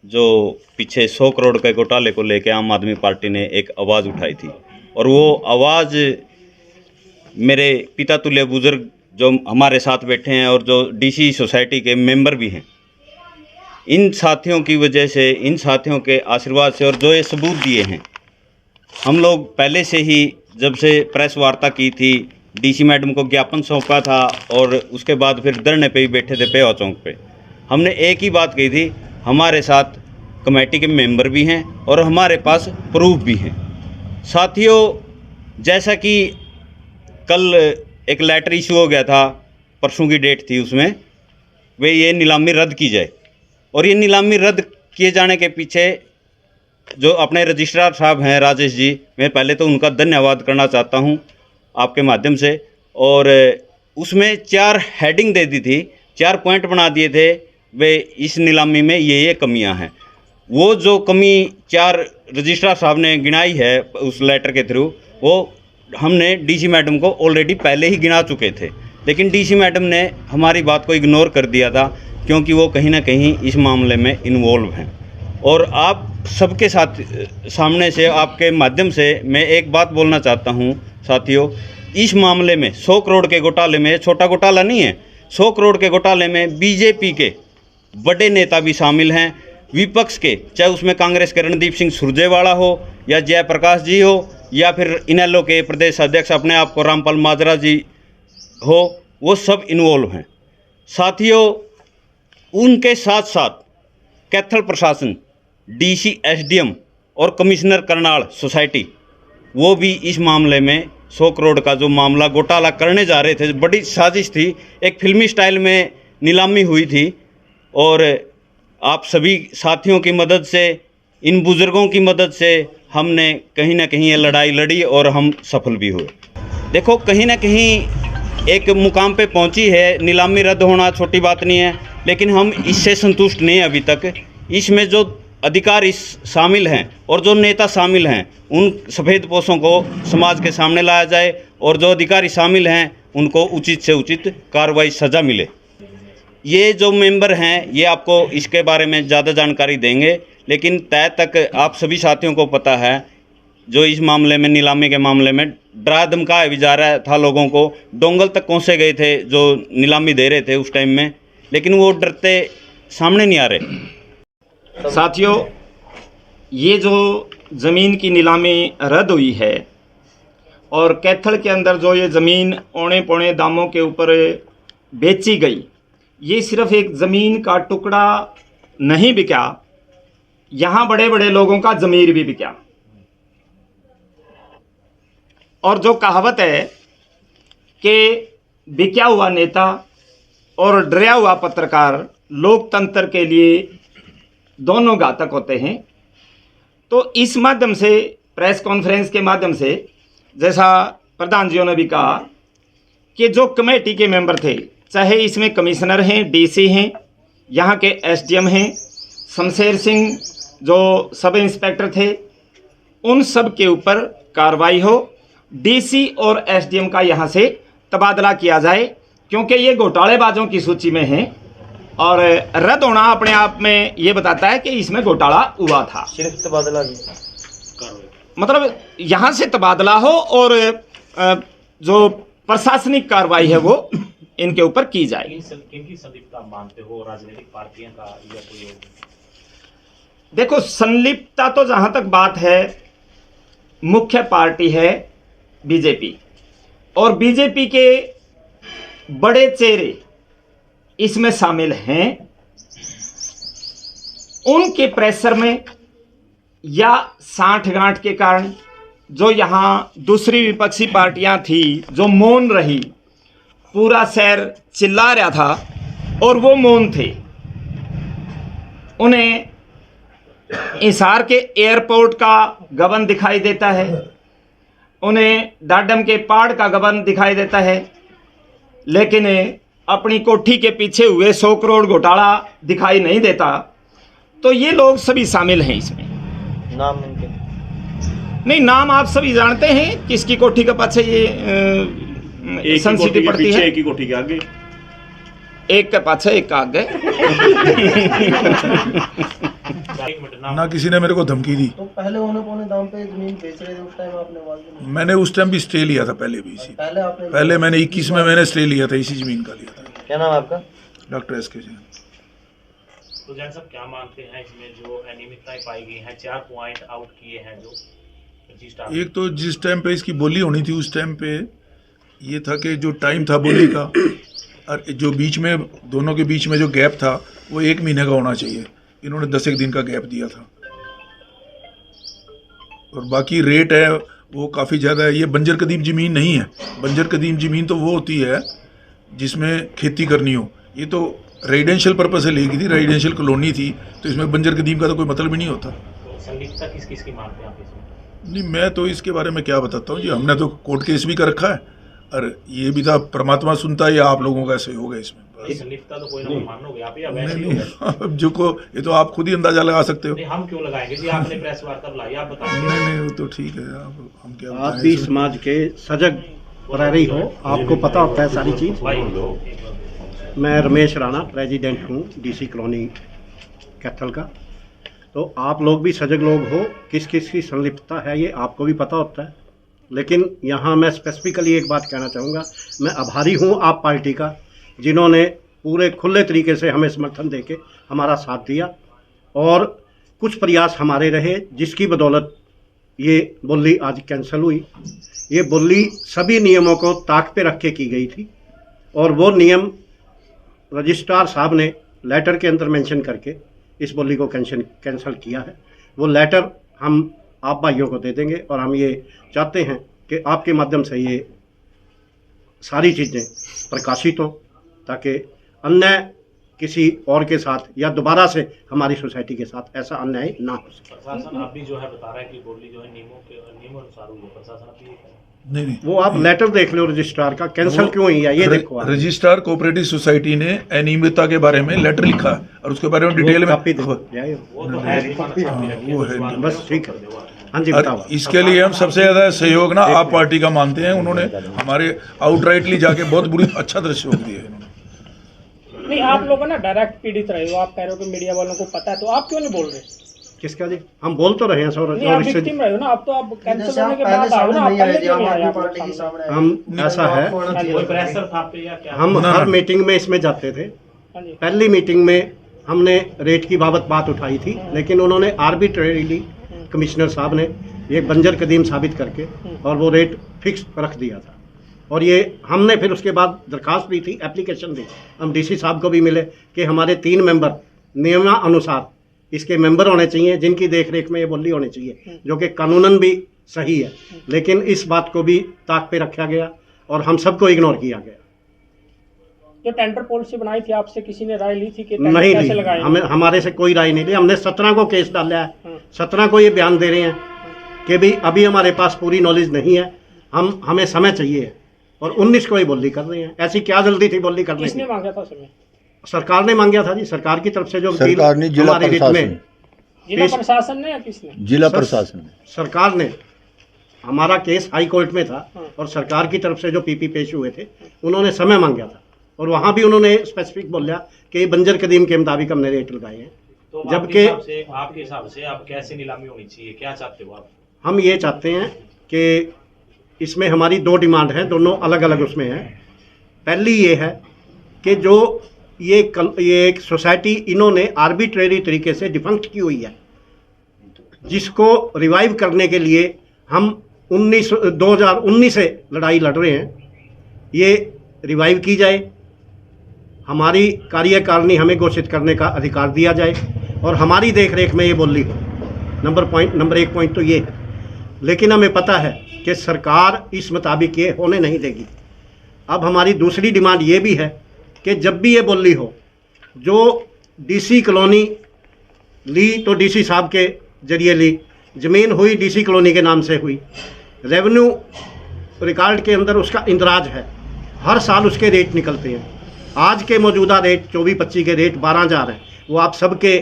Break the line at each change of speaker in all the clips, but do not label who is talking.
जो पीछे 100 करोड़ के घोटाले को लेकर आम आदमी पार्टी ने एक आवाज़ उठाई थी, और वो आवाज़ मेरे पिता तुल्य बुजुर्ग जो हमारे साथ बैठे हैं और जो डीसी सोसाइटी के मेंबर भी हैं, इन साथियों की वजह से, इन साथियों के आशीर्वाद से और जो ये सबूत दिए हैं, हम लोग पहले से ही जब से प्रेस वार्ता की थी, डीसी मैडम को ज्ञापन सौंपा था और उसके बाद फिर धरने पे ही बैठे थे पेवा चौक पे, हमने एक ही बात कही थी, हमारे साथ कमेटी के मेंबर भी हैं और हमारे पास प्रूफ भी हैं। साथियों, जैसा कि कल एक लेटर इशू हो गया था, परसों की डेट थी, उसमें वे ये नीलामी रद्द की जाए, और ये नीलामी रद्द किए जाने के पीछे जो अपने रजिस्ट्रार साहब हैं राजेश जी, मैं पहले तो उनका धन्यवाद करना चाहता हूं आपके माध्यम से। और उसमें 4 हेडिंग दे दी थी, 4 पॉइंट बना दिए थे, वे इस नीलामी में ये कमियां हैं। वो जो कमी 4 रजिस्ट्रार साहब ने गिनाई है उस लेटर के थ्रू, वो हमने डीसी मैडम को ऑलरेडी पहले ही गिना चुके थे, लेकिन डीसी मैडम ने हमारी बात को इग्नोर कर दिया था, क्योंकि वो कहीं ना कहीं इस मामले में इन्वॉल्व हैं। और आप सबके साथ सामने से, आपके माध्यम से मैं एक बात बोलना चाहता हूं साथियों, इस मामले में 100 करोड़ के घोटाले में, छोटा घोटाला नहीं है, 100 करोड़ के घोटाले में बीजेपी के बड़े नेता भी शामिल हैं, विपक्ष के, चाहे उसमें कांग्रेस के रणदीप सिंह सुरजेवाला हो या जयप्रकाश जी हो या फिर इनेलो के प्रदेश अध्यक्ष अपने आप को रामपाल माजरा जी हो, वो सब इन्वॉल्व हैं। साथियों, उनके साथ साथ कैथल प्रशासन, डीसी, एसडीएम और कमिश्नर करनाल सोसाइटी, वो भी इस मामले में 100 करोड़ का जो मामला घोटाला करने जा रहे थे, बड़ी साजिश थी, एक फिल्मी स्टाइल में नीलामी हुई थी, और आप सभी साथियों की मदद से, इन बुज़ुर्गों की मदद से हमने कहीं ना कहीं ये लड़ाई लड़ी और हम सफल भी हुए। देखो, कहीं ना कहीं एक मुकाम पे पहुंची है, नीलामी रद्द होना छोटी बात नहीं है, लेकिन हम इससे संतुष्ट नहीं अभी तक। इसमें जो अधिकारी शामिल हैं और जो नेता शामिल हैं, उन सफ़ेद पोशों को समाज के सामने लाया जाए, और जो अधिकारी शामिल हैं उनको उचित से उचित कार्रवाई, सज़ा मिले। ये जो मेंबर हैं ये आपको इसके बारे में ज़्यादा जानकारी देंगे, लेकिन तय तक आप सभी साथियों को पता है, जो इस मामले में, नीलामी के मामले में डरा धमकाया भी जा रहा था लोगों को, डोंगल तक पहुँचे गए थे जो नीलामी दे रहे थे उस टाइम में, लेकिन वो डरते सामने नहीं आ रहे।
साथियों, ये जो ज़मीन की नीलामी रद्द हुई है और कैथल के अंदर जो ये ज़मीन औने पौने दामों के ऊपर बेची गई, ये सिर्फ एक ज़मीन का टुकड़ा नहीं बिका, यहाँ बड़े बड़े लोगों का ज़मीर भी बिका। और जो कहावत है कि बिका हुआ नेता और डरा हुआ पत्रकार लोकतंत्र के लिए दोनों घातक होते हैं, तो इस माध्यम से, प्रेस कॉन्फ्रेंस के माध्यम से, जैसा प्रधान जियों ने भी कहा कि जो कमेटी के मेंबर थे, चाहे इसमें कमिश्नर हैं, डीसी हैं, यहाँ के एसडीएम हैं, शमशेर सिंह जो सब इंस्पेक्टर थे, उन सब के ऊपर कार्रवाई हो, डीसी और एसडीएम का यहाँ से तबादला किया जाए, क्योंकि ये घोटालेबाजों की सूची में हैं, और रद्द होना अपने आप में ये बताता है कि इसमें घोटाला हुआ था।
सिर्फ तबादला
मतलब यहाँ से तबादला हो और जो प्रशासनिक कार्रवाई है वो इनके ऊपर की जाए।
किनकी संलिप्तता मानते हो, राजनीतिक पार्टियों का या कोई?
देखो, संलिप्तता तो जहाँ तक बात है, मुख्य पार्टी है बीजेपी, और बीजेपी के बड़े चेहरे इसमें शामिल हैं। उनके प्रेशर में या साठगांठ के कारण जो यहाँ दूसरी विपक्षी पार्टियां थी जो मौन रही, पूरा शहर चिल्ला रहा था और वो मौन थे। उन्हें हिसार के एयरपोर्ट का गबन दिखाई देता है, उन्हें डाडम के पहाड़ का गबन दिखाई देता है, लेकिन अपनी कोठी के पीछे हुए 100 करोड़ घोटाला दिखाई नहीं देता। तो ये लोग सभी शामिल हैं इसमें।
नाम उनके
नहीं, नाम आप सभी जानते हैं किसकी कोठी के पीछे ये संसिटी पड़ती है।
एक ही कोठी के आगे,
एक के पाछे एक आगे।
एक मिनट ना
ना किसी ने मेरे को धमकी दी।
तो पहले उन्होंने पौने दाम पे जमीन बेच रहे थे, उस टाइम आपने आवाज नहीं दी?
मैंने उस टाइम भी स्टे लिया था, पहले भी इसी
पहले आपने
पहले मैंने 21 में मैंने स्टे लिया था, इसी ज़मीन का लिया था।
क्या नाम है आपका?
डॉक्टर एस के जैन।
तो जैन साहब क्या मानते हैं इसमें जो अनियमितताएं पाई गई हैं, 4 पॉइंट आउट किए हैं जो रजिस्ट्रार?
एक तो जिस टाइम पे इसकी बोली होनी थी उस टाइम पे ये था कि जो टाइम था बोली का और जो बीच में दोनों के बीच में जो गैप था वो 1 महीने का होना चाहिए, इन्होंने 10 दिन का गैप दिया था। और बाकी रेट है वो काफ़ी ज़्यादा है। ये बंजर कदीम ज़मीन नहीं है। बंजर कदीम ज़मीन तो वो होती है जिसमें खेती करनी हो, ये तो रेजिडेंशियल पर्पस से लेगी थी, रेजिडेंशियल कॉलोनी थी, तो इसमें बंजर कदीम का तो कोई मतलब ही नहीं होता।
तो संलिप्तता किस किस की मानते हैं आप इसमें?
नहीं, मैं तो इसके बारे में क्या बताता हूँ जी, हमने तो कोर्ट केस भी कर रखा है और ये भी था, परमात्मा सुनता है या आप लोगों का ऐसे होगा इसमें।
ये संलिप्तता तो कोई ना कोई मानोगे आप, या वैसे
नहीं
ही होगा?
अब जो को ये तो आप खुद ही अंदाजा लगा सकते हो।
नहीं, हम क्यों लगाएंगे जी? आपने प्रेस वार्ता बुलाई, आप
नहीं
बताएंगे।
नहीं वो तो ठीक है, आप हम क्या
आप
बताएं
भी
इसमें।
समाज के सजग प्रहरी हो, आपको पता होता है सारी चीज़।
भाई
मैं रमेश राणा प्रेसिडेंट हूँ डीसी कॉलोनी कैथल का। तो आप लोग भी सजग लोग हो, किस किस की संलिप्तता है ये आपको भी पता होता है। लेकिन यहाँ मैं स्पेसिफिकली एक बात कहना चाहूँगा, मैं आभारी हूँ आप पार्टी का, जिन्होंने पूरे खुले तरीके से हमें समर्थन देके हमारा साथ दिया और कुछ प्रयास हमारे रहे जिसकी बदौलत ये बोली आज कैंसिल हुई। ये बोली सभी नियमों को ताक पे रख के की गई थी और वो नियम रजिस्ट्रार साहब ने लेटर के अंदर मेंशन करके इस बोली को कैंसिल किया है। वो लेटर हम आप भाइयों को दे देंगे और हम ये चाहते हैं कि आपके माध्यम से ये सारी चीज़ें प्रकाशित हों ताकि अन्य किसी और के साथ या दोबारा से हमारी सोसाइटी के साथ ऐसा अन्याय ना हो सके।
प्रशासन आप भी जो है बता रहा है कि बोली जो है नियमों अनुसार हुई है, प्रशासन आप ये कह रहे हैं।
नहीं
वो आप लेटर देख लो रजिस्ट्रार का, कैंसिल क्यों हुई है ये देखो आप।
रजिस्ट्रार कोऑपरेटिव सोसाइटी ने अनियमितता के बारे में लेटर लिखा है और उसके बारे में डिटेल में
कॉपी देखो जाए
वो तो है नहीं,
वो है।
बस ठीक है। हाँ जी
और
बताओ।
इसके लिए हम सबसे ज़्यादा सहयोग ना आप पार्टी का मानते हैं। उन्होंने हमारे आउटराइटली जाके बहुत बुरी अच्छा तरह सहयोग दिया है इन्होंने।
नहीं, आप लोग ना डायरेक्ट पीड़ित रहे हो, आप कह रहे हो कि मीडिया वालों को पता है, तो आप क्यों नहीं बोल रहे?
किसका जी? हम बोल तो रहे हैं सर।
नहीं, आप विक्टिम रहे हो ना, अब तो आप कैंसिल होने के बाद आओ ना, आप पहले क्यों नहीं आए आप लोग सामने?
हम ऐसा है,
कोई प्रेशर था आप पे या क्या?
हम
ना,
हर
ना।
मीटिंग में इसमें जाते थे।
हाँ जी।
पहली मीटिंग में हमने रेट की बात उठाई थी, लेकिन उन्होंने आर्बिट्रेरीली कमिश्नर साहब ने ये बंजर कदीम साबित करके और वो रेट फिक्स रख दिया था। और ये हमने फिर उसके बाद दरखास्त दी थी, एप्लीकेशन दी, हम डीसी साहब को भी मिले कि हमारे 3 मेंबर नियमानुसार इसके मेंबर होने चाहिए जिनकी देख रेख में ये बोली होनी चाहिए, जो कि कानूनन भी सही है। लेकिन इस बात को भी ताक पे रखा गया और हम सबको इग्नोर किया गया।
जो टेंडर पॉलिसी बनाई थी आपसे किसी ने राय ली थी कि टेंडर
नहीं
कैसे
ली,
लगाएंगे?
हमें हमारे से कोई राय नहीं ली। हमने 17 को केस डाला है, 17 को ये बयान दे रहे हैं कि भाई अभी हमारे पास पूरी नॉलेज नहीं है, हमें समय चाहिए और 19 को ये बोली कर रहे हैं। ऐसी क्या जल्दी थी बोली करने
किसने
की?
मांगा था समय?
सरकार ने मांगा था जी, सरकार की तरफ से जो
सरकार ने, जिला
हमारे रिट में
जिला प्रशासन ने या किसने?
जिला
सर,
प्रशासन ने।
सरकार ने, हमारा केस हाई कोर्ट में था और सरकार की तरफ से जो पीपी पेश हुए थे उन्होंने समय मांगा था और वहाँ भी उन्होंने स्पेसिफिक बोला कि बंजर कदीम के मुताबिक हमने रेट लगाए हैं।
तो
जबकि
आपके हिसाब से अब कैसे नीलामी होनी चाहिए, क्या चाहते हो आप?
हम ये चाहते हैं कि इसमें हमारी 2 डिमांड हैं, दोनों अलग अलग उसमें हैं। पहली ये है कि जो ये एक सोसाइटी इन्होंने आर्बिट्रेरी तरीके से डिफंक्ट की हुई है, जिसको रिवाइव करने के लिए हम 2019 से लड़ाई लड़ रहे हैं, ये रिवाइव की जाए, हमारी कार्यकारिणी हमें घोषित करने का अधिकार दिया जाए और हमारी देखरेख में ये बोली हो। नंबर 1 पॉइंट तो ये है। लेकिन हमें पता है कि सरकार इस मुताबिक ये होने नहीं देगी। अब हमारी दूसरी डिमांड ये भी है कि जब भी ये बोली हो, जो डीसी कॉलोनी ली तो डीसी साहब के जरिए ली, ज़मीन हुई डीसी कॉलोनी के नाम से हुई, रेवेन्यू रिकॉर्ड के अंदर उसका इंदराज है, हर साल उसके रेट निकलते हैं। आज के मौजूदा रेट 24-25 के रेट 12,000 हैं। वो आप सबके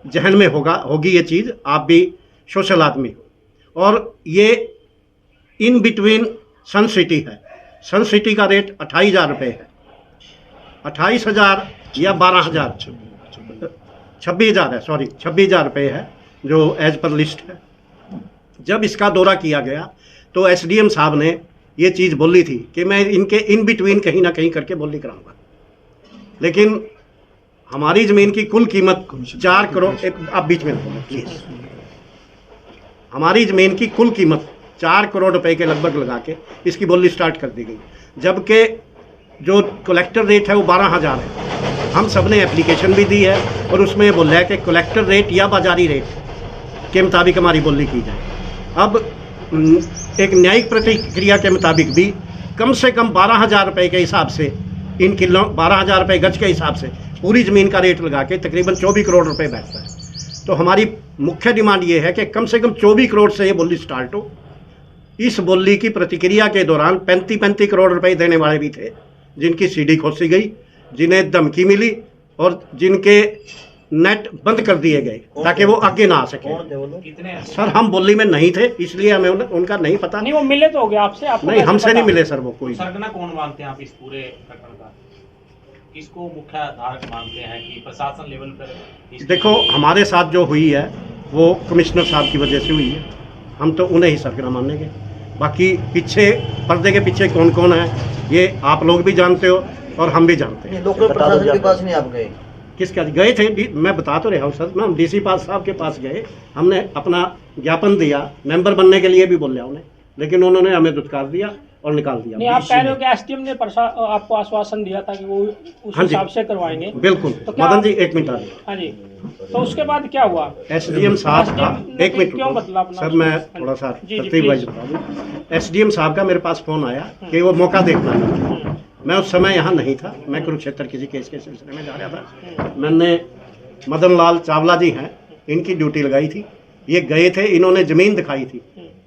जहन में होगी ये चीज़, आप भी सोशल आदमी हो। और ये इन बिटवीन सन सिटी है, सन सिटी का रेट 28,000 रुपये है, 28,000 या 12,000, 26,000 है, सॉरी 26,000 रुपये है जो एज पर लिस्ट है। जब इसका दौरा किया गया तो एसडीएम साहब ने ये चीज़ बोली थी कि मैं इनके इन बिटवीन कहीं ना कहीं करके बोली कराऊंगा, लेकिन हमारी ज़मीन की कुल कीमत 4 करोड़, आप बीच में प्लीज़, हमारी ज़मीन की कुल कीमत 4 करोड़ रुपए के लगभग लगा के इसकी बोली स्टार्ट कर दी गई, जबकि जो कलेक्टर रेट है वो 12,000 है। हम सब ने एप्लीकेशन भी दी है और उसमें ये बोला है कि कलेक्टर रेट या बाजारी रेट के मुताबिक हमारी बोली की जाए। अब एक न्यायिक प्रतिक्रिया के मुताबिक भी कम से कम 12,000 रुपये के हिसाब से, इन किलो 12,000 रुपये गज के हिसाब से पूरी ज़मीन का रेट लगा के तकरीबन 24 करोड़ रुपए बैठता है। तो हमारी मुख्य डिमांड ये है कि कम से कम 24 करोड़ से ये बोली स्टार्ट हो। इस बोली की प्रतिक्रिया के दौरान 35 करोड़ रुपए देने वाले भी थे, जिनकी सीडी खोसी गई, जिन्हें धमकी मिली और जिनके नेट बंद कर दिए गए ताकि वो आगे ना आ सके।
कितने
सर हम बोली में नहीं थे, इसलिए हमें उनका नहीं पता।
नहीं, वो मिले तो हो गया आपसे? आपको
नहीं,
कैसे
हमसे
पता?
नहीं मिले सर वो कोई।
सरगना कौन मानते हैं आप इस पूरे प्रकरण का? किसको मुख्य धारक मानते हैं कि प्रशासन लेवल पर
देखो, हमारे साथ जो हुई है वो कमिश्नर साहब की वजह से हुई है, हम तो उन्हें ही सरगना मानेंगे। बाकी पीछे पर्दे के पीछे कौन कौन है ये आप लोग भी जानते हो और हम भी जानते हैं।
लोकल प्रशासन के पास नहीं आप गए?
किसका गए थे? मैं बता तो रहा हूँ सर, हम डीसी पास साहब के पास गए, हमने अपना ज्ञापन दिया, मेंबर बनने के लिए भी बोला उन्हें, लेकिन उन्होंने हमें दुत्कार दिया और निकाल दिया।
नहीं, आप कह रहे हो कि एसडीएम ने आपको आश्वासन दिया था कि वो उस
हाँ जी।
हिसाब से करवाएंगे?
बिल्कुल।
तो क्या
मदन जी एक मिनट आ जाइए।
हाँ जी, तो उसके बाद क्या हुआ?
एसडीएम साहब का
SDM ने
एक मिनट
क्यों बदला अपना?
सर, मैं थोड़ा सा
जी,
तरतीब वाइज बता दूं। एसडीएम साहब का मेरे पास फ़ोन आया कि वो मौका देखना है। मैं उस समय यहाँ नहीं था, मैं कुरुक्षेत्र किसी केस के सिलसिले में जा रहा था। मैंने मदन लाल चावला जी हैं, इनकी ड्यूटी लगाई थी, ये गए थे, इन्होंने ज़मीन दिखाई थी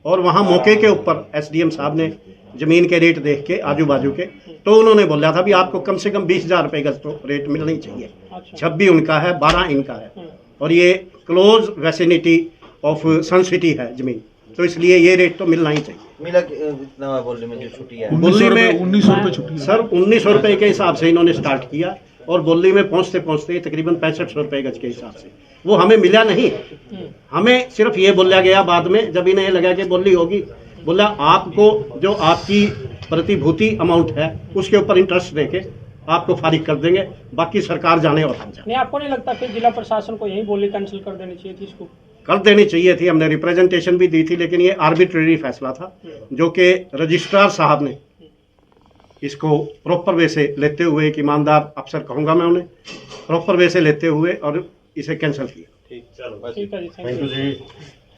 और वहाँ मौके के ऊपर एसडीएम साहब ने ज़मीन के रेट देख के आजू बाजू के, तो उन्होंने बोला था भी आपको कम से कम 20,000 रुपये गज तो रेट मिलनी चाहिए।
अच्छा।
26 उनका है, 12 इनका है और ये close vicinity of Sun City है ज़मीन, तो इसलिए ये रेट तो मिलना ही चाहिए।
मिला कितना बोली में जो छुट्टी है?
बोली में
1900 रुपये छुट्टी है।
सर 1900 रुपये के हिसाब से इन्होंने स्टार्ट किया और बोली में पहुंचते पहुंचते तकरीबन 6500 रुपये गज के हिसाब से वो हमें मिला नहीं। हमें सिर्फ ये बोला गया बाद में, जब इन्हें लगा कि बोली होगी, बोला आपको जो आपकी प्रतिभूति अमाउंट है उसके ऊपर इंटरेस्ट देके आपको फारिग कर देंगे, बाकी सरकार जाने और हम जाने।
नहीं, आपको नहीं लगता फिर जिला प्रशासन को यही बोली कैंसिल कर देनी चाहिए थी इसको?
कर देनी चाहिए थी, हमने रिप्रेजेंटेशन भी दी थी, लेकिन ये आर्बिट्रेरी फैसला था जो कि रजिस्ट्रार साहब ने इसको प्रॉपर वे से लेते हुए, एक ईमानदार अफसर कहूँगा मैं उन्हें, प्रॉपर वे से लेते हुए और इसे कैंसिल किया।
ठीक, चलो
ठीक है जी, थैंक यू।